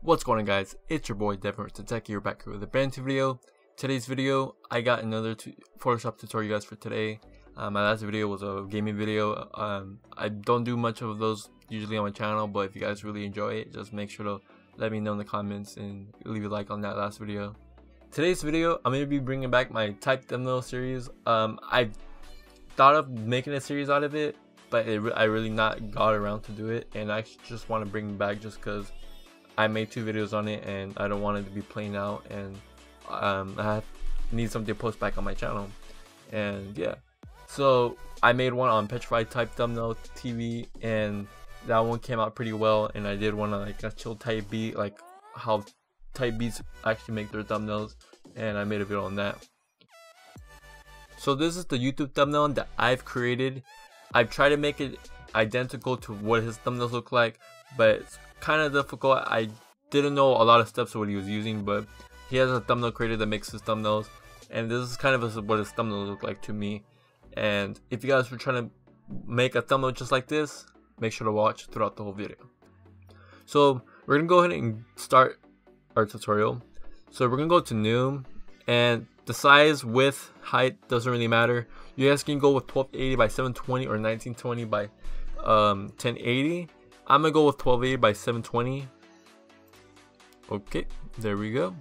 What's going on, guys? It's your boy Deteki. You're back here with a brand new video. Today's video, I got another Photoshop tutorial, guys, for today. My last video was a gaming video. I don't do much of those usually on my channel, but if you guys really enjoy it, just make sure to let me know in the comments and leave a like on that last video. Today's video, I'm going to be bringing back my type thumbnail series. I thought of making a series out of it, but I really not got around to do it, and I just want to bring it back just because I made 2 videos on it and I don't want it to be playing out, and I need something to post back on my channel. And yeah, so I made one on petrified type thumbnail TV, and that one came out pretty well. And I did one on like a chill type beat, like how type beats actually make their thumbnails, and I made a video on that. So this is the YouTube thumbnail that I've created. I've tried to make it identical to what his thumbnails look like, but it's kind of difficult. I didn't know a lot of steps of what he was using, but he has a thumbnail creator that makes his thumbnails, and this is kind of what his thumbnails look like to me. And if you guys were trying to make a thumbnail just like this, make sure to watch throughout the whole video. So we're gonna go ahead and start our tutorial. So we're gonna go to new, and the size, width, height doesn't really matter. You guys can go with 1280 by 720 or 1920 by 1080. I'm gonna go with 1280 by 720. Okay, there we go.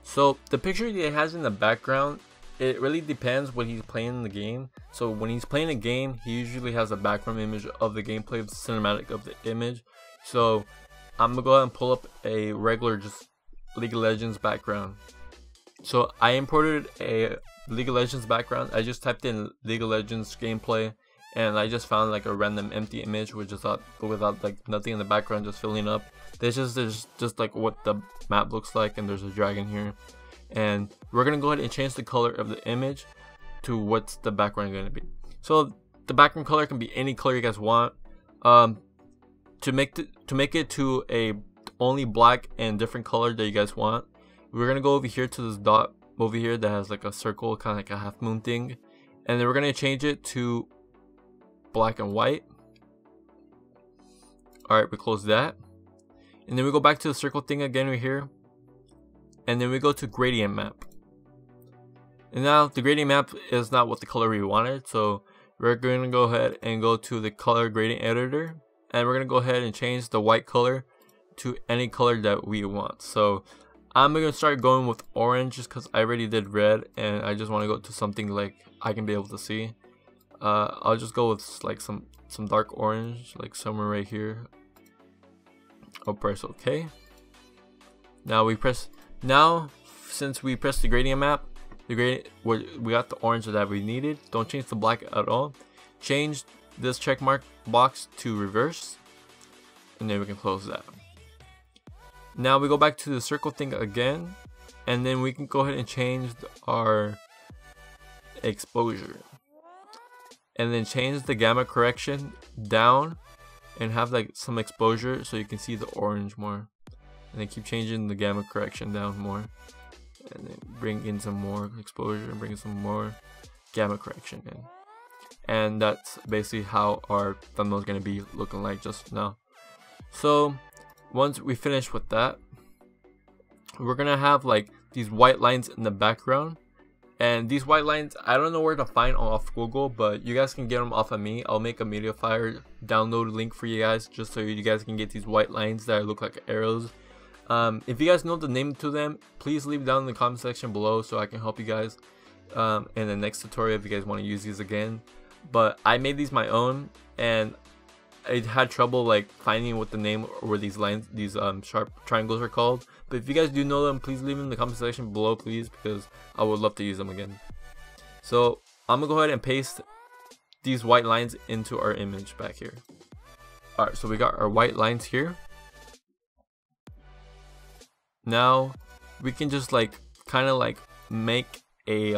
So the picture that he has in the background, it really depends what he's playing in the game. So when he's playing a game, he usually has a background image of the gameplay, the cinematic of the image. So I'm gonna go ahead and pull up a regular just League of Legends background. So I imported a League of Legends background. I just typed in League of Legends gameplay, and I just found like a random empty image without like nothing in the background, just filling up. There's just like what the map looks like, and there's a dragon here. And we're gonna go ahead and change the color of the image to what's the background gonna be. So the background color can be any color you guys want. To make it to a only black and different color that you guys want, we're gonna go over here to this dot over here that has like a circle, kind of like a half moon thing, and then we're gonna change it to black and white. Alright, we close that, and then we go back to the circle thing again right here, and then we go to gradient map. And now the gradient map is not what the color we wanted, so we're going to go ahead and go to the color gradient editor, and we're going to go ahead and change the white color to any color that we want. So I'm going to start going with orange just because I already did red, and I just want to go to something like I can be able to see. I'll just go with like some dark orange, like somewhere right here. I'll press OK. Now since we pressed the gradient map, we got the orange that we needed. Don't change the black at all. Change this check mark box to reverse, and then we can close that. Now we go back to the circle thing again, and then we can go ahead and change our exposure, and then change the gamma correction down and have like some exposure so you can see the orange more, and then keep changing the gamma correction down more, and then bring in some more exposure and bring in some more gamma correction in. And that's basically how our thumbnail is going to be looking like just now. So once we finish with that, we're going to have like these white lines in the background. And these white lines, I don't know where to find off Google, but you guys can get them off of me. I'll make a MediaFire download link for you guys, just so you guys can get these white lines that look like arrows. If you guys know the name to them, please leave down in the comment section below so I can help you guys in the next tutorial if you guys want to use these again. But I made these my own, and I had trouble like finding what the name or these lines, these sharp triangles are called. But if you guys do know them, please leave them in the comment section below, please, because I would love to use them again. So I'm gonna go ahead and paste these white lines into our image back here. Alright, so we got our white lines here. Now we can just like kind of like make a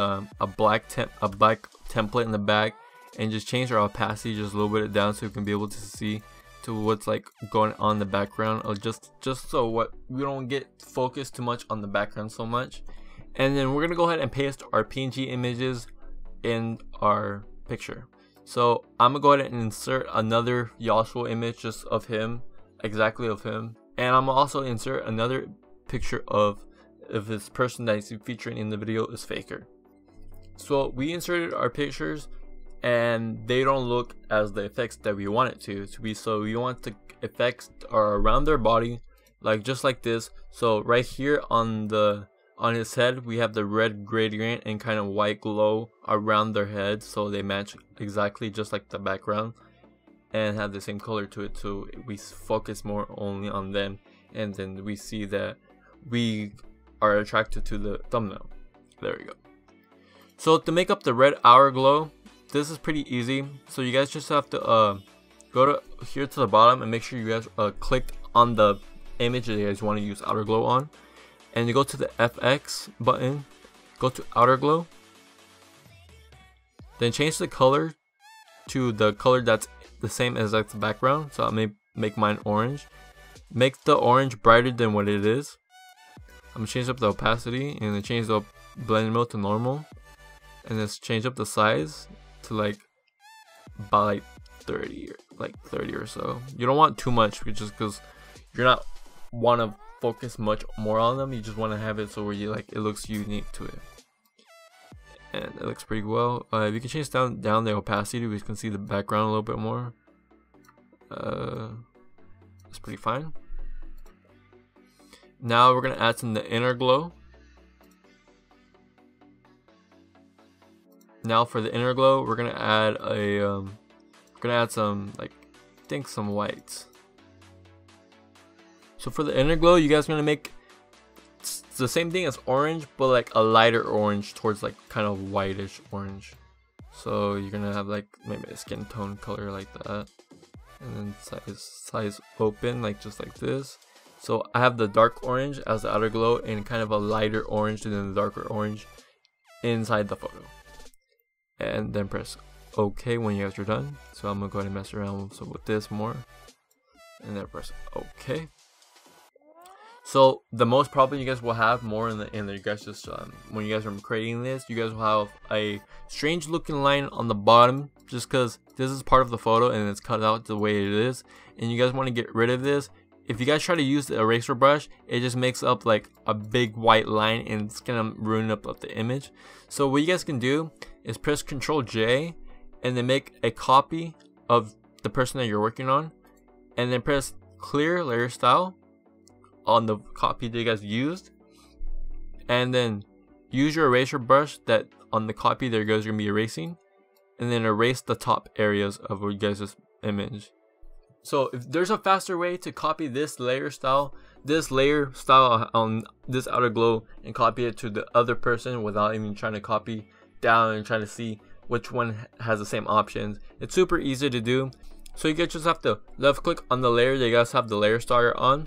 black template in the back, and just change our opacity just a little bit down so we can be able to see to what's like going on in the background, or just so what we don't get focused too much on the background so much. And then we're gonna go ahead and paste our PNG images in our picture. So I'm gonna go ahead and insert another Yassuo image just of him, exactly of him, And I'm also insert another picture of if this person that is featuring in the video is faker. So we inserted our pictures and they don't look as the effects that we want it to be. So we want the effects are around their body, like just like this. So right here on his head we have the red gradient and kind of white glow around their head, so they match exactly just like the background and have the same color to it, so we focus more only on them, and then we see that we are attracted to the thumbnail. There we go. So to make up the red hour glow, this is pretty easy. So you guys just have to go to here to the bottom and make sure you guys clicked on the image that you guys want to use outer glow on, and you go to the FX button, go to outer glow, then change the color to the color that's the same as like the background. So I may make mine orange. Make the orange brighter than what it is. I'm gonna change up the opacity and then change the blending mode to normal, and then change up the size to like about like 30 or so. You don't want too much, just because you're not want to focus much more on them. You just want to have it so where you like it looks unique to it, and it looks pretty well. If you can change down the opacity, we can see the background a little bit more. It's pretty fine. Now we're gonna add some the inner glow. Now for the inner glow, we're gonna add some like I think some whites. So for the inner glow, you guys are gonna make it's the same thing as orange, but like a lighter orange towards like kind of whitish orange. So you're gonna have like maybe a skin tone color like that, and then size open like just like this. So I have the dark orange as the outer glow and kind of a lighter orange than the darker orange inside the photo. And then press OK when you guys are done. So I'm gonna go ahead and mess around with this more, and then press OK. So the most problem you guys will have more in the you guys just when you guys are creating this, you guys will have a strange looking line on the bottom, just because this is part of the photo and it's cut out the way it is, and you guys want to get rid of this. If you guys try to use the eraser brush, it just makes up like a big white line and it's gonna ruin up the image. So what you guys can do is press Ctrl J and then make a copy of the person that you're working on, and then press clear layer style on the copy that you guys used, and then use your eraser brush that on the copy that you guys are gonna be erasing, and then erase the top areas of what you guys' image. So if there's a faster way to copy this layer style on this outer glow and copy it to the other person without even trying to copy down and trying to see which one has the same options, it's super easy to do. So you guys just have to left click on the layer that you guys have the layer style on,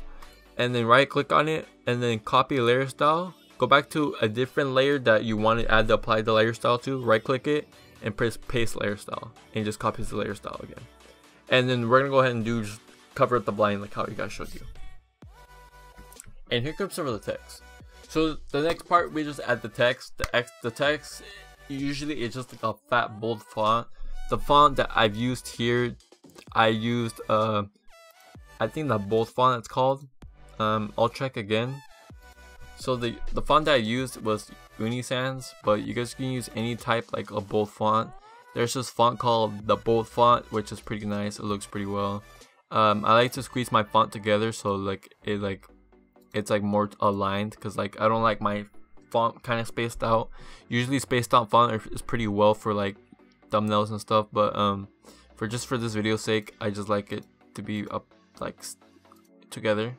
and then right click on it and then copy layer style. Go back to a different layer that you want to add the apply the layer style to, right click it and press paste layer style, and just copies the layer style again. And then we're gonna go ahead and just cover up the blind like how you guys showed you. And here comes some of the text. So the next part, we just add the text. The text usually it's just like a fat bold font. The font that I've used here, I used I think the bold font it's called. I'll check again. So the font that I used was Unisans, but you guys can use any type like a bold font. There's this font called the bold font, which is pretty nice. It looks pretty well. I like to squeeze my font together so it's like more aligned, because like I don't like my font kind of spaced out. Usually spaced out font is pretty well for like thumbnails and stuff, but for this video's sake, I just like it to be up like together.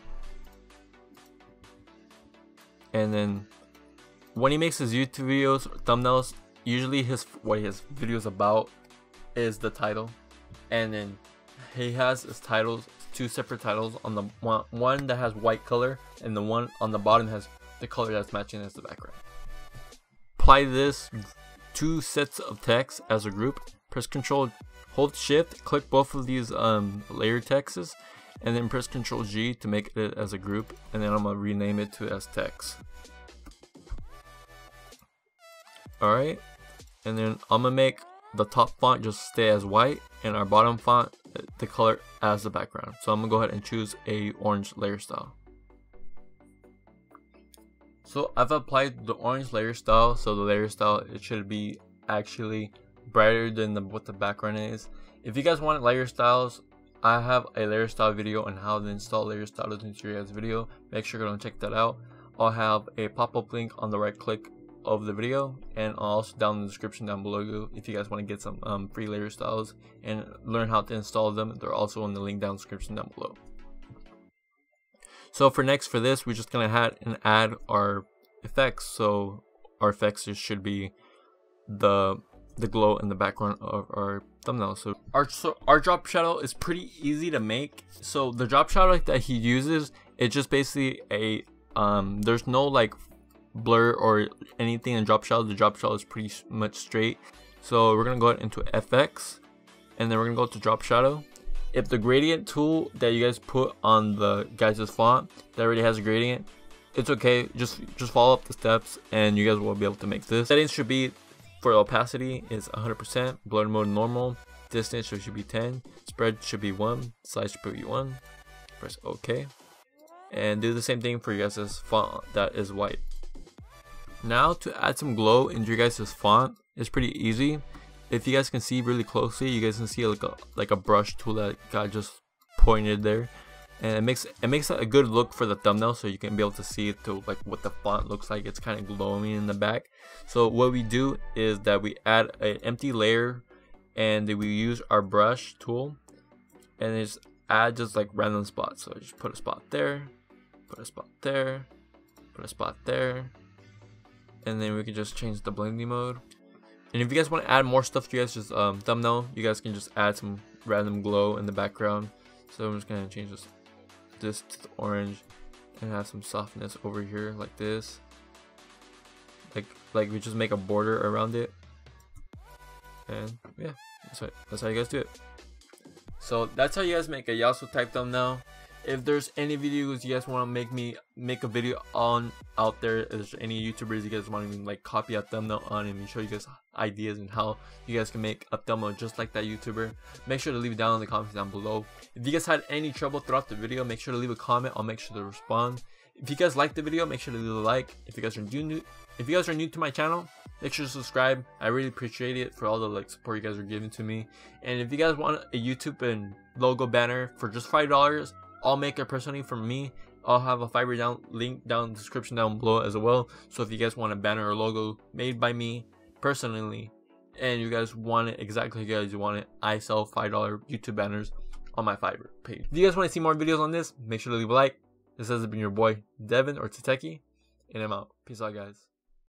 And then when he makes his YouTube videos or thumbnails, usually what his videos about is the title, and then he has his titles, two separate titles, on the one that has white color and the one on the bottom has the color that's matching as the background. Apply this two sets of text as a group. Press Ctrl, hold Shift, click both of these layer texts, and then press Ctrl G to make it as a group, and then I'm gonna rename it to as text. Alright, and then I'm gonna make the top font just stay as white, and our bottom font, the color as the background. So I'm gonna go ahead and choose a orange layer style. So I've applied the orange layer style. So the layer style, it should be actually brighter than what the background is. If you guys want layer styles, I have a layer style video on how to install layer styles into your guys' video. Make sure to check that out. I'll have a pop-up link on the right click of the video, and also down in the description down below if you guys want to get some free layer styles and learn how to install them. They're also in the link down in the description down below. So for this, we're just gonna add our effects. So our effects should be the glow in the background of our thumbnail. So our drop shadow is pretty easy to make. So the drop shadow that he uses, it's just basically a there's no like blur or anything in drop shadow. The drop shadow is pretty much straight. So we're gonna go into FX, and then we're gonna go to drop shadow. If the gradient tool that you guys put on the guys' font that already has a gradient, it's okay. Just follow up the steps, and you guys will be able to make this. Settings should be, for opacity is 100%, blur mode normal, distance should be 10, spread should be 1, size should be 1. Press OK, and do the same thing for your guys' font that is white. Now to add some glow into your guys' font, it's pretty easy. If you guys can see really closely, you guys can see like a brush tool that got just pointed there, and it makes a good look for the thumbnail, so you can be able to see it to like what the font looks like. It's kind of glowing in the back. So what we do is that we add an empty layer, and we use our brush tool, and just add just like random spots. So just put a spot there, put a spot there, put a spot there, and then we can just change the blending mode. And if you guys want to add more stuff to your guys' thumbnail, you guys can just add some random glow in the background. So I'm just gonna change this to the orange, and have some softness over here like this. Like we just make a border around it, and yeah, that's how you guys do it. So that's how you guys make a Yassuo type thumbnail. If there's any videos you guys want to make a video on out there, if there's any YouTubers you guys want to like copy a thumbnail on and show you guys ideas and how you guys can make a thumbnail just like that YouTuber, make sure to leave it down in the comments down below. If you guys had any trouble throughout the video, make sure to leave a comment. I'll make sure to respond. If you guys liked the video, make sure to leave a like. If you guys are new to my channel, make sure to subscribe. I really appreciate it for all the like support you guys are giving to me. And if you guys want a YouTube and logo banner for just $5, I'll make it personally for me. I'll have a Fiverr link down in the description down below as well. So if you guys want a banner or logo made by me personally, and you guys want it exactly how you guys want it, I sell $5 YouTube banners on my Fiverr page. If you guys want to see more videos on this, make sure to leave a like. This has been your boy Devin or Deteki, and I'm out. Peace out, guys.